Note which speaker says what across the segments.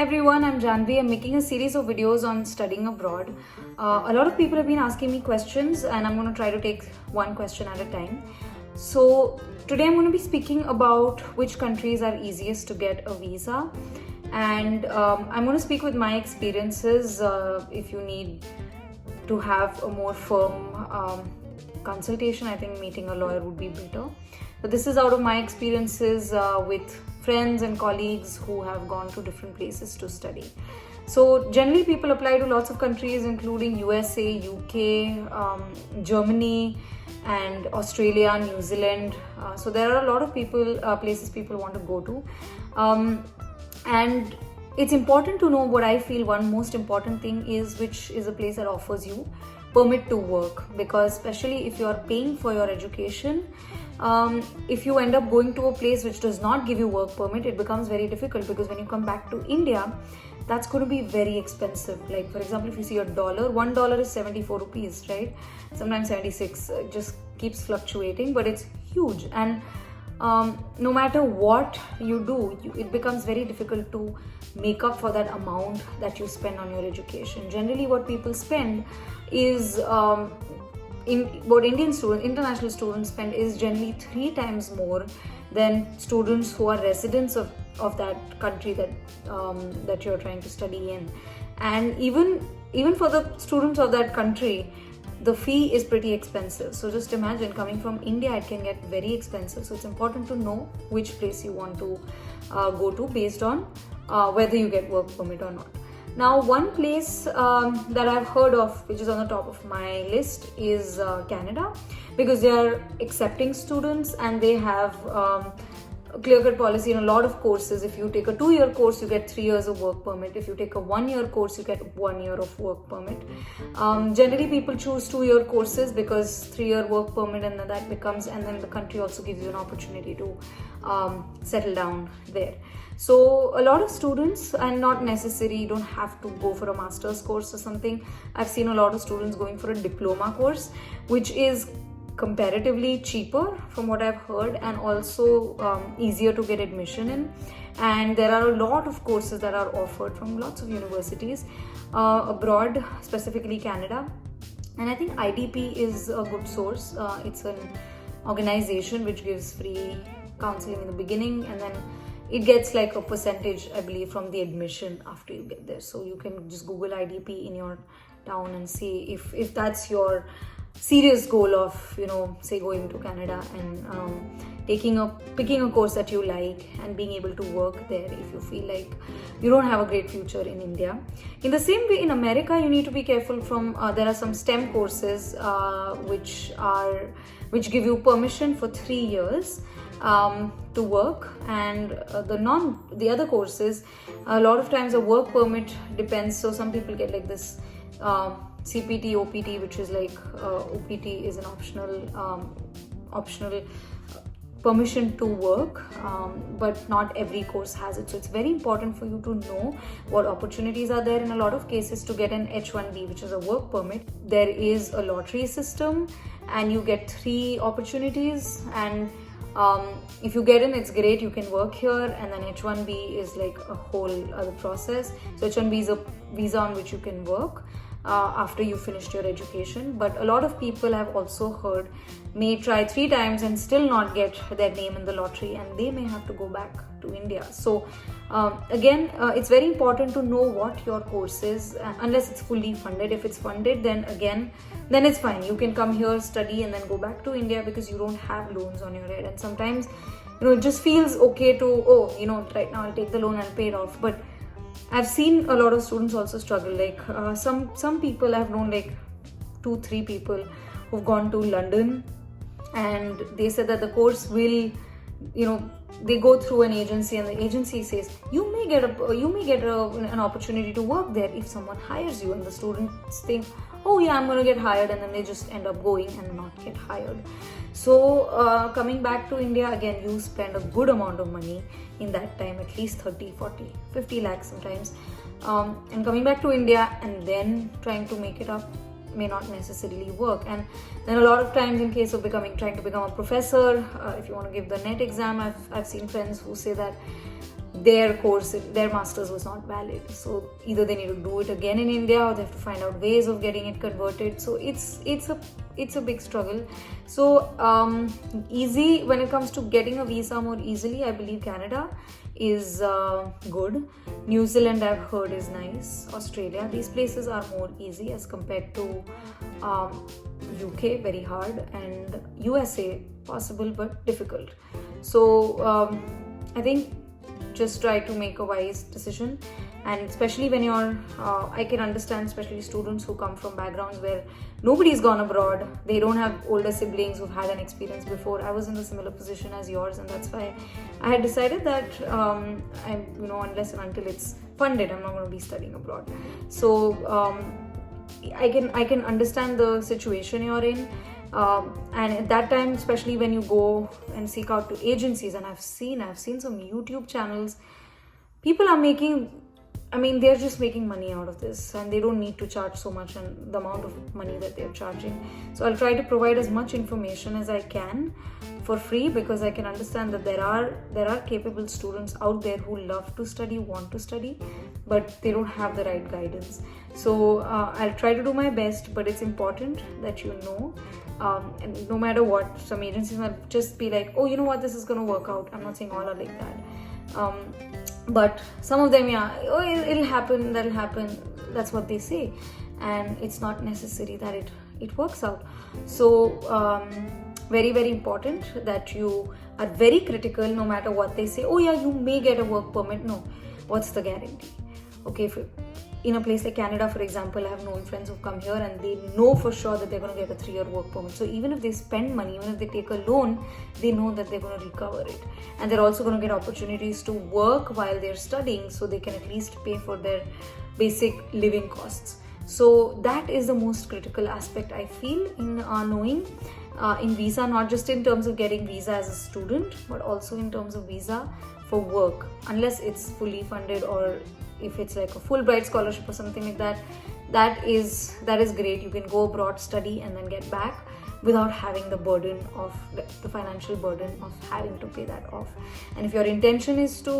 Speaker 1: Hi everyone, I'm Jahnavi. I'm making a series of videos on studying abroad. A lot of people have been asking me questions and I'm going to try to take one question at a time. So today I'm going to be speaking about which countries are easiest to get a visa, and I'm going to speak with my experiences. If you need to have a more firm consultation, I think meeting a lawyer would be better. But this is out of my experiences with friends and colleagues who have gone to different places to study. So generally people apply to lots of countries including USA, UK, Germany and Australia, New Zealand. So there are a lot of places people want to go to. And it's important to know what I feel one most important thing is, which is a place that offers you permit to work, because especially if you are paying for your education, if you end up going to a place which does not give you work permit, it becomes very difficult, because when you come back to India, that's going to be very expensive. Like for example, if you see $1 is 74 rupees, right? Sometimes 76. It just keeps fluctuating, but it's huge. And no matter what you do, it becomes very difficult to make up for that amount that you spend on your education. Generally what people spend is what international students spend is generally 3 times more than students who are residents of that country that you're trying to study in. And even for the students of that country, the fee is pretty expensive. So just imagine, coming from India, it can get very expensive. So it's important to know which place you want to go to based on whether you get work permit or not. Now, one place that I've heard of, which is on the top of my list, is Canada, because they are accepting students and they have a clear-cut policy in a lot of courses. If you take a 2-year course, you get 3 years of work permit. If you take a 1-year course, you get 1 year of work permit. Generally, people choose 2-year courses because 3-year work permit, and then the country also gives you an opportunity to settle down there. So a lot of students, and not necessary, you don't have to go for a master's course or something. I've seen a lot of students going for a diploma course, which is comparatively cheaper from what I've heard, and also easier to get admission in. And there are a lot of courses that are offered from lots of universities abroad, specifically Canada. And I think IDP is a good source. It's an organization which gives free counseling in the beginning, and then it gets like a percentage, I believe, from the admission after you get there. So you can just Google IDP in your town and see if that's your serious goal of, say, going to Canada and picking a course that you like and being able to work there if you feel like you don't have a great future in India. In the same way, in America, you need to be careful from there are some STEM courses which give you permission for 3 years to work, and the other courses, a lot of times a work permit depends. So some people get like this CPT, OPT, which is like OPT is an optional permission to work, but not every course has it. So it's very important for you to know what opportunities are there. In a lot of cases, to get an H1B, which is a work permit, there is a lottery system and you get 3 opportunities, and if you get in, it's great, you can work here. And then H1B is like a whole other process. So H1B is a visa on which you can work after you finished your education. But a lot of people, have also heard, may try 3 times and still not get their name in the lottery, and they may have to go back to India. So again, it's very important to know what your course is, unless it's fully funded. If it's funded, then it's fine. You can come here, study, and then go back to India, because you don't have loans on your head. And sometimes, it just feels okay to, right now I'll take the loan and pay it off. But I've seen a lot of students also struggle. Like some people, I've known like 2-3 people who've gone to London, and they said that the course will, they go through an agency, and the agency says you may get an opportunity to work there if someone hires you, and the students think, oh yeah, I'm going to get hired, and then they just end up going and not get hired. So coming back to India, again, you spend a good amount of money in that time, at least 30, 40, 50 lakhs sometimes, and coming back to India and then trying to make it up may not necessarily work. And then a lot of times, in case of trying to become a professor, if you want to give the NET exam, I've seen friends who say that their course, their masters was not valid. So either they need to do it again in India, or they have to find out ways of getting it converted. So it's a big struggle. So easy when it comes to getting a visa more easily, I believe Canada is good. New Zealand, I've heard, is nice. Australia, these places are more easy as compared to UK, very hard, and USA, possible but difficult. So I think just try to make a wise decision. And especially when you're I can understand, especially students who come from backgrounds where nobody's gone abroad, they don't have older siblings who've had an experience before. I was in a similar position as yours, and that's why I had decided that I'm, unless and until it's funded, I'm not going to be studying abroad. So I can understand the situation you're in. And at that time, especially when you go and seek out to agencies, and I've seen some YouTube channels, people are making, they're just making money out of this, and they don't need to charge so much, and the amount of money that they're charging. So I'll try to provide as much information as I can for free, because I can understand that there are capable students out there who love to study, want to study, but they don't have the right guidance. So I'll try to do my best, but it's important that you know. And no matter what, some agencies might just be like, oh, you know what, this is going to work out. I'm not saying all are like that. But some of them, it'll happen, that'll happen. That's what they say. And it's not necessary that it works out. So very, very important that you are very critical no matter what they say. Oh yeah, you may get a work permit. No, what's the guarantee? Okay, in a place like Canada, for example, I have known friends who've come here and they know for sure that they're going to get a 3-year work permit. So even if they spend money, even if they take a loan, they know that they're going to recover it. And they're also going to get opportunities to work while they're studying, so they can at least pay for their basic living costs. So that is the most critical aspect, I feel, in knowing in visa, not just in terms of getting visa as a student, but also in terms of visa for work, unless it's fully funded, or if it's like a Fulbright scholarship or something like that. That is great. You can go abroad, study, and then get back without having the burden of the financial burden of having to pay that off. And if your intention is to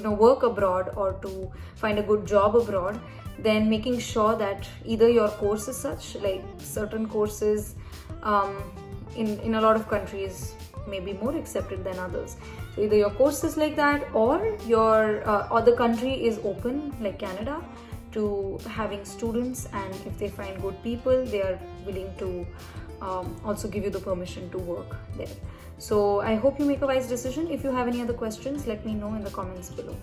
Speaker 1: work abroad or to find a good job abroad, then making sure that either your course is such, like certain courses in a lot of countries may be more accepted than others. So either your course is like that, or the country is open, like Canada, to having students, and if they find good people, they are willing to also give you the permission to work there. So I hope you make a wise decision. If you have any other questions, let me know in the comments below.